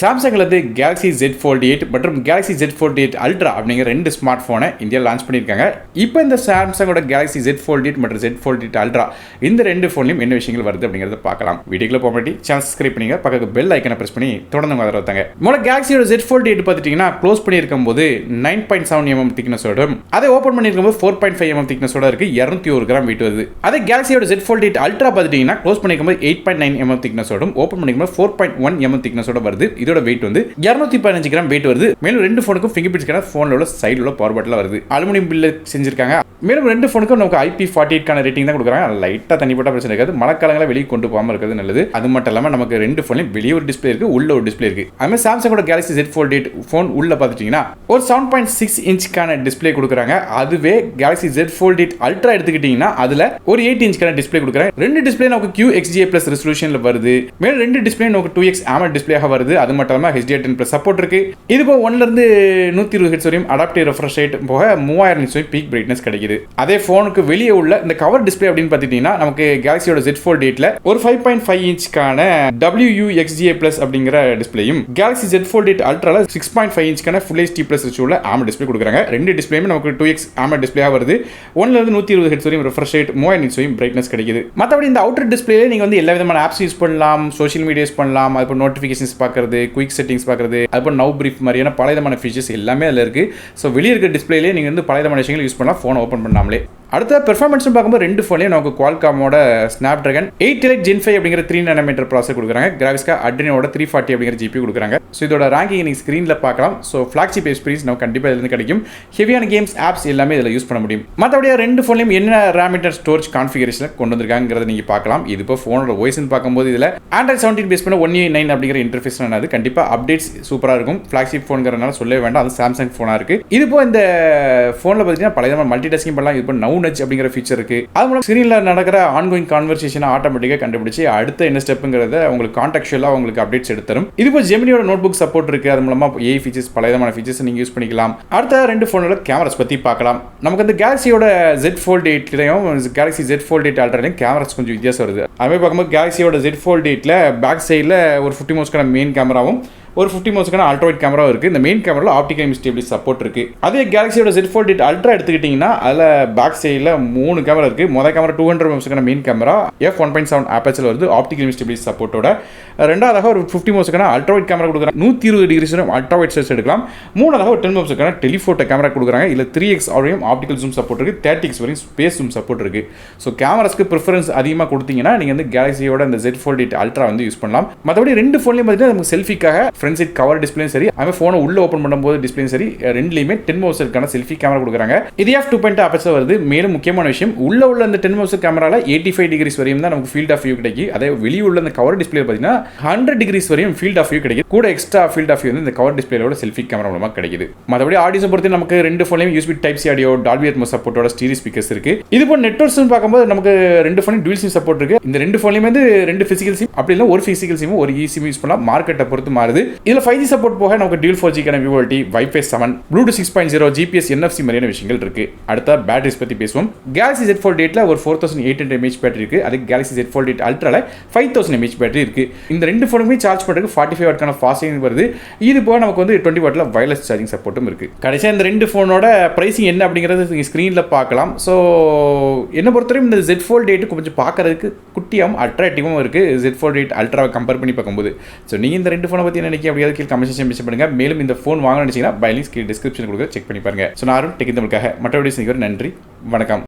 சாம்சங்ல இருந்து Galaxy Z Fold 8 மற்றும் Galaxy Z Fold 8 Ultra அப்படிங்கிற ரெண்டு ஸ்மார்ட் போனை இந்தியாவில் லான்ச் பண்ணியிருக்காங்க. இப்போ இந்த சாம்சங்கோட Galaxy Z Fold 8 மற்றும் Z Fold 8 Ultra இந்த ரெண்டு போன்லையும் என்ன விஷயங்கள் வருது அப்படிங்கறத பார்க்கலாம். வீடியோக்குள்ள போகாட்டி சேனல் சப்ஸ்கிரைப் பண்ணுங்க, பக்கத்துல பெல் ஐகானை பிரஸ் பண்ணி தொடர்ந்து ஆதரவு தாங்க. முதல்ல Galaxyயோட Z Fold 8 பார்த்துட்டீங்கன்னா க்ளோஸ் பண்ணியிருக்கும் போது 9.7 mm திக்னஸோட, அதை ஓபன் பண்ணியிருக்கும் போது 4.5 mm திக்னஸோட இருக்கு, 201 கிராம் வெயிட் வருது. அதே Galaxyயோட Z Fold 8 Ultra பார்த்துட்டீங்கன்னா க்ளோஸ் பண்ணியிருக்கும் போது 8.9 mm திக்னஸோட, ஓபன் பண்ணியிருக்கும் போது 4.1 mm திக்னஸோட வருது. இதோட வெயிட் வந்து 215 கிராம் வெயிட் வருது. மேலும் ரெண்டு போனுக்கும் ஃபிங்கர் பிரிண்ட் ஸ்கேனர் போன்ல உள்ள சைடுல உள்ள பவர் பட்டன்ல வருது. அலுமினியம் பில்ல செஞ்சிருக்காங்க. மேலும் ரெண்டு போனுக்கும் நமக்கு IP48 கான ரேட்டிங் தான் கொடுக்குறாங்க. லைட்டா தண்ணி போட்டா பிரச்சனை இருக்காது. மழைக்காலங்கள வெளிய கொண்டு போகாம இருக்கிறது நல்லது. அது மட்டும் இல்லாம நமக்கு ரெண்டு போன்லயும் வெளிய ஒரு டிஸ்ப்ளே இருக்கு, உள்ள ஒரு டிஸ்ப்ளே இருக்கு. அதே சாம்சங்கோட Galaxy Z Fold 8 போன் உள்ள பாத்துட்டீங்கன்னா ஒரு 7.6 இன்ச் கான டிஸ்ப்ளே கொடுக்குறாங்க. அதுவே Galaxy Z Fold 8 Ultra எடுத்துக்கிட்டீங்கன்னா அதுல ஒரு 8 இன்ச் கான டிஸ்ப்ளே கொடுக்குறாங்க. ரெண்டு டிஸ்ப்ளே நமக்கு QXGA+ ரெசல்யூஷன்ல வருது. மேலும் ரெண்டு டிஸ்ப்ளே நமக்கு 2x AMOLED டிஸ்ப்ளேயாக வருது. அது மட்டும் இல்லாம HDR10+ சப்போர்ட் இருக்கு. இது போக 1 ல இருந்து 120 ஹெர்ட்ஸ் வரையும் அடாப்டிவ் ரெஃப்ரெஷ் ரேட் போக 3000 நிட்ஸ் வரை பீக் பிரைட்னஸ் கிடைக்குது. அதே போனுக்கு வெளியே உள்ள இந்த கவர் டிஸ்ப்ளே அப்படின்னு பாத்தீங்கன்னா நமக்கு Galaxyயோட Z Fold 8 ல ஒரு 5.5 இன்ச் கான WUXGA+ அப்படிங்கிற டிஸ்ப்ளேயும், Galaxy Z Fold 8 Ultra ல 6.5 இன்ச் கான Full HD+ ரெசல்யூஷன்ல AMOLED டிஸ்ப்ளே கொடுக்குறாங்க. ரெண்டு டிஸ்ப்ளேயுமே நமக்கு 2x AMOLED டிஸ்ப்ளேயாக வருது. 1 ல இருந்து 120 ஹெர்ட்ஸ் வரையும் ரெஃப்ரெஷ் ரேட், 3000 நிட்ஸ் வரையும் பிரைட்னஸ் கிடைக்குது. மற்றபடி இந்த அவுட்டர் டிஸ்ப்ளேல நீங்க வந்து எல்லா விதமான ஆப்ஸ் யூஸ் பண்ணலாம், சோஷியல் மீடியா யூஸ் பண்ணலாம், அது நோட்டிஃபிகேஷன்ஸ் பார்க்கறது, குயிக் செட்டிங்ஸ் பார்க்கறது, அது நவ் பிரீஃப் மாதிரியான பல விதமான ஃபீச்சர்ஸ் எல்லாமே அதில் இருக்கு. ஸோ வெளியே இருக்கிற டிஸ்பிளேலேயே நீங்கள் வந்து பல விதமான விஷயங்கள் யூஸ் பண்ணலாம், ஃபோனை ஓப்பன் பண்ணாமலே. அடுத்த பெர்ஃபார்மன்ஸ் பார்க்கும்போது ரெண்டு ஃபோன்லையும் நமக்கு Qualcommோட Snapdragon 8 Elite Gen 5 அப்படிங்கிற 3 nm ப்ராசஸர் கொடுக்குறாங்க. கிராஃபிக்ஸ்க்கு Adrenoட 340 அப்படிங்கிற GPU கொடுக்குறாங்க. ஸோ இதோட ரேங்கிங் நீங்கள் ஸ்க்ரீனில் பார்க்கலாம். ஸோ ஃபிளாக்ஷிப் எக்ஸ்பீரியன்ஸ் நமக்கு கண்டிப்பாக இதில் கிடைக்கும். ஹெவியான கேம்ஸ் ஆப்ஸ் எல்லாமே இதில் யூஸ் பண்ண முடியும். மற்றபடியாக ரெண்டு ஃபோன்லையும் என்ன RAM இன்டர் ஸ்டோரேஜ் கான்ஃபிகரேஷனில் கொண்டு வந்திருக்காங்கிறத நீங்கள் பார்க்கலாம். இது இப்போ ஃபோனோட வாய்ஸ்னு பார்க்கும்போது இதில் Android 17 பேஸ் பண்ண 1UI9 அப்படிங்கிற இன்டர்ஃபேஸ் அது கண்டிப்பாக அப்டேட்ஸ் சூப்பராக இருக்கும். ஃபிளாக்ஷிப் ஃபோனுங்கிறனால சொல்லவே வேண்டாம், அது சாம்சங் ஃபோனாக இருக்கு. இது இப்போ இந்த ஃபோனில் பார்த்தீங்கன்னா பல விதமான மல்டி டாஸ்கிங் பண்ணலாம். இது இப்போ நவ் நட்ச் அப்படிங்கிற ஃபீச்சர் இருக்கு. அது மூலம் ஸ்கிரீன்ல நடக்கிற ஆன்கோயிங் கான்வர்சேஷன் ஆட்டோமேட்டிக்கா கண்டுபிடிச்சு அடுத்த என்ன ஸ்டெப்ங்கிறத உங்களுக்கு கான்டெக்சுவலா உங்களுக்கு அப்டேட்ஸ் எடுத்து தரும். இது இப்போ ஜெமினியோட நோட்புக் சப்போர்ட் இருக்கு. அது மூலமா AI ஃபீச்சர்ஸ், பல விதமான ஃபீச்சர்ஸ் நீங்க யூஸ் பண்ணிக்கலாம். அடுத்த ரெண்டு ஃபோனோட கேமராஸ் பத்தி பார்க்கலாம். நமக்கு அந்த Galaxyயோட Z Fold 8லயும் Galaxy Z Fold 8 Ultraலயும் கேமராஸ் கொஞ்சம் வித்தியாசம் வருது. அதுவே பார்க்கும்போது Galaxyயோட Z Fold 8ல பேக் சைடில் ஒரு 50 மோஸ்க்கான மெயின் கேமராவும் ஒரு 50 மோஸ்க்கான அல்ட்ரா வைட் கேமராவும் இருக்கு. இந்த மெயின் கேமரால ஆப்டிகல் இமேஜ் ஸ்டெபிலிட்டி சப்போர்ட் இருக்கு. அதே Galaxyயோட Z Fold 8 Ultra எடுத்துக்கிட்டீங்கன்னா அதுல பேக் சைடில் 3 கேமரா இருக்கு. முதல் கேமரா 200 மோஸ்க்கான மெயின் கேமரா f1.7 ஆப்பர்ச்சர் வருது, ஆப்டிகல் இமேஜ் ஸ்டெபிலிட்டி சப்போர்ட்டோட. ரெண்டாவதாக ஒரு 50 மோஸ்க்கான அல்ட்ரா வைட் கேமரா கொடுக்குறாங்க. 120 டிகிரி வரை அல்ட்ரா வைட் செல்ஸ் எடுக்கலாம். மூணாவதாக ஒரு 10 மோஸ்க்கான டெலிஃபோட்டோ கேமரா கொடுக்குறாங்க. இல்ல 3x வரையும் ஆப்டிகல் ஜூம் சப்போர்ட் இருக்கு, 30x வரையும் ஸ்பேஸ் ஜூம் சப்போர்ட் இருக்கு. ஸோ கேமராஸ்க்கு ப்ரிஃபரன்ஸ் அதிகமாக கொடுத்தீங்கன்னா நீங்க வந்து Galaxyயோட இந்த Z Fold 8 Ultra வந்து யூஸ் பண்ணலாம். மற்றபடி ரெண்டு ஃபோன்லையும் பார்த்தீங்கன்னா நமக்கு செல்ஃபிக்காக ஃப்ரண்ட் சைட் கவர் டிஸ்ப்ளே சரி, அவன் ஃபோனை உள்ள ஓபன் பண்ணும்போது டிஸ்ப்ளே சரி, ரெண்டுலயுமே 10 மெகாபிக்சலுக்கான செல்ஃபி கேமரா கொடுக்குறாங்க. இது f2.2 ஆப்பர்ச்சர் வருது. மேலும் முக்கியமான விஷயம், உள்ள அந்த 10 மெகாபிக்சல் கேமரால 85 டிகிரிஸ் வரையும் தான் நமக்கு ஃபீல்ட் ஆஃப் வியூ கிடைக்கும். அதே வெளியே உள்ள அந்த கவர் டிஸ்ப்ளே பார்த்தீங்கன்னா 100 டிகிரிஸ் வரையும் ஃபீல்ட் ஆஃப் வியூ கிடைக்கும். கூட எக்ஸ்ட்ரா ஃபீல்ட் ஆஃப் வியூ வந்து இந்த கவர் டிஸ்ப்ளேயோட செல்ஃபி கேமரா மூலமா கிடைக்குது. மற்றபடி ஆடியோ பொறுத்து நமக்கு ரெண்டு ஃபோன்லையும் USB Type-C audio, Dolby Atmos சப்போர்ட்டோட ஸ்டீரியோ ஸ்பீக்கர்ஸ் இருக்கு. இது போல நெட்வொர்க்ஸ் பார்க்கும்போது நமக்கு ரெண்டு ஃபோன்லையும் dual SIM சப்போர்ட் இருக்கு. இந்த ரெண்டு ஃபோன்லையும் வந்து ரெண்டு பிசிக்கல் சிம், அப்படி இல்ல ஒரு பிசிக்கல் சிம் ஒரு eSIM யூஸ் பண்ணலாம். மார்க்கெட்டை பொறுத்து மாறுது. இதுல 5G சப்போர்ட் போக நமக்கு Dual 4G கான VoLTE, Wi-Fi 7, Bluetooth 6.0, GPS, NFC மாதிரியான விஷயங்கள் இருக்கு. அடுத்த பேட்டரிஸ் பத்தி பேசுவோம். Galaxy Z Fold 8ல ஒரு 4800 mAh பேட்டரி இருக்கு. அதே Galaxy Z Fold 8 Ultraல 5000 mAh battery இருக்கு. இந்த ரெண்டு ஃபோனுமே சார்ஜ் பண்றதுக்கு 45 வாட் கான ஃபாஸ்ட் சார்ஜிங் வருது. இது போக நமக்கு வந்து 20 வாட்ல வயர்லெஸ் சார்ஜிங் சப்போர்ட்டும் இருக்கு. கடைசியா இந்த ரெண்டு ஃபோனோட பிரைசிங் என்ன அப்படிங்கறது நீங்க ஸ்கிரீன்ல பார்க்கலாம். சோ என்ன பொறுத்தவரைக்கும் இந்த Z Fold 8 கொஞ்சம் பார்க்கிறதுக்கு குட்டியாவும் அட்ராக்டிவாவும் இருக்கு Z Fold 8 Ultra கம்பேர் பண்ணி பார்க்கும்போது. சோ நீங்க இந்த ரெண்டு ஃபோனை பத்தி என்ன நினைக்கிறீங்க அப்படிங்கறது கீழ கமெண்ட் செக்ஷன்ல பண்ணுங்க. மேலும் இந்த ஃபோன் வாங்கணும்னு நினைச்சீங்கன்னா பை லிங்க் டிஸ்கிரிப்ஷன் கொடுக்க செக் பண்ணி பாருங்க. ஸோ நான் டெக் தமிழுக்காக மற்ற வீடியோஸ் நன்றி, வணக்கம்.